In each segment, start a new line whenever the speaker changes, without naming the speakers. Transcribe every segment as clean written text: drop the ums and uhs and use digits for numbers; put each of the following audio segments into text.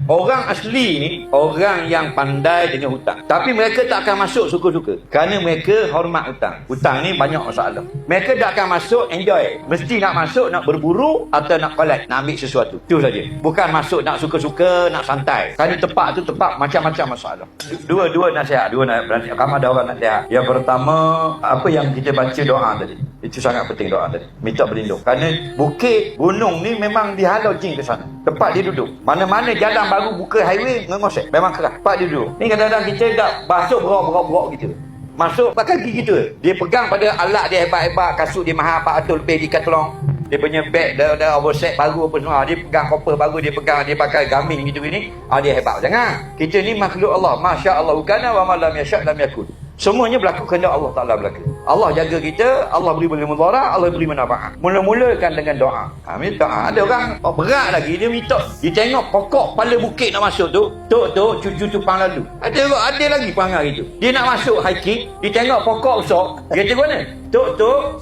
Orang asli ni orang yang pandai dengan hutang, tapi mereka tak akan masuk suka-suka kerana mereka hormat hutang. Hutang ni banyak masalah. Mereka tak akan masuk enjoy, mesti nak masuk nak berburu atau nak collect, nak ambil sesuatu. Itu saja. Bukan masuk nak suka-suka, nak santai. Kerana tempat tu tempat macam-macam masalah. Dua nasihat, Kamu ada orang nasihat. Yang pertama, apa yang kita baca doa tadi, itu sangat penting doa tadi. Minta berlindung. Kerana bukit, gunung ni memang dihalau jin ke sana. Tempat dia duduk. Mana-mana jalan baru buka highway, ngosek. Memang keras. Tempat dia duduk. Ni kadang-kadang kita tak basuh berok-berok gitu. Masuk pakai gigi gitu. Dia pegang pada alat dia hebat-hebat. Kasut dia mahal 400 lebih di Decathlon. Dia punya bag dah overset baru apa semua. Dia pegang koper baru, dia pegang, dia pakai gaming gitu gini. Dia hebat. Jangan. Kita ni makhluk Allah. Masya Allah. Kana wa ma lam yasha' lam yakun. Semuanya berlaku kerana Allah Ta'ala berlaku. Allah jaga kita, Allah beri mudarat, Allah beri manfaat. Mula-mulakan dengan doa. Minta. Ada orang berat lagi, dia minta. Dia tengok pokok kepala bukit nak masuk tu, tok cucu tupang lalu. Ada lagi perangai gitu. Dia nak masuk hiking, dia tengok pokok besar, dia kata mana? Tok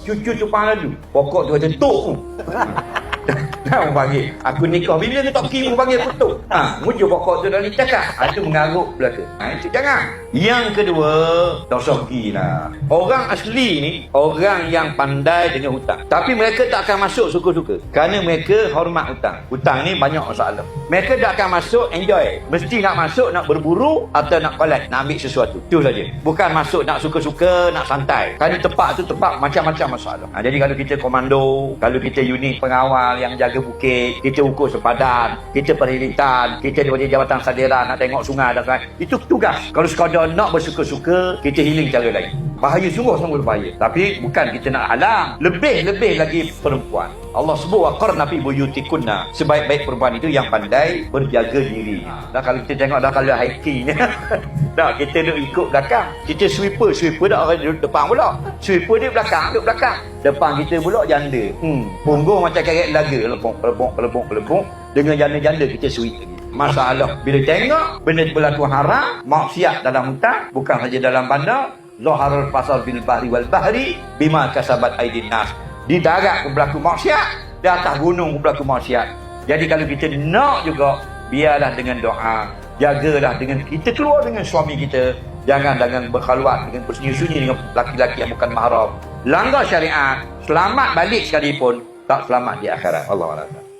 cucu tupang lalu. Pokok tu kata tok tu. Orang panggil aku nikah bila dia tak kira panggil putuk. Muncul pokok tu dah cakap. Itu mengarut belaka. Itu jangan. Yang kedua, dosoki lah. Orang asli ni orang yang pandai dengan hutang, tapi mereka tak akan masuk suka-suka kerana mereka hormat hutang. Hutang ni banyak masalah. Mereka tak akan masuk enjoy, mesti nak masuk nak berburu atau nak collect, nak ambil sesuatu. Itu saja. Bukan masuk nak suka-suka, nak santai. Kerana tempat tu tempat macam-macam masalah. Jadi kalau kita komando, kalau kita unit pengawal yang jaga bukit, kita ukur sepadan, kita perhilitan, kita daripada Jabatan Sadiran nak tengok sungai dan sebagainya. Itu tugas. Kalau sekadar nak bersuka-suka, kita healing cara lain. Bahaya, sungguh-sungguh bahaya. Tapi bukan kita nak halang. Lebih lagi perempuan. Allah sebut waqarna fi buyutikunna. Sebaik-baik perempuan itu yang pandai berjaga diri. Dah kalau kita tengok dah kalau hiking dah kita duduk ikut belakang. Kita sweeper dah orang duduk depan pula. Sweeper dia belakang, duduk belakang. Depan kita pula janda. Punggung macam karet laga, lepong. Dengan janda-janda kita sweep lagi. Masalah bila tengok benda berlaku haram, maksiat dalam hutan, bukan saja dalam bandar, zaharul fasad bil bahri wal bahri bima kasabat aydin nas. Di darat pun berlaku maksiat, di atas gunung pun berlaku maksiat. Jadi kalau kita nak juga, biarlah dengan doa, jagalah dengan kita keluar dengan suami kita, jangan dengan berkhaluat, dengan bersunyi-sunyi dengan laki-laki yang bukan mahram. Langgar syariat, selamat balik sekalipun, tak selamat di akhirat. Allah Akbar.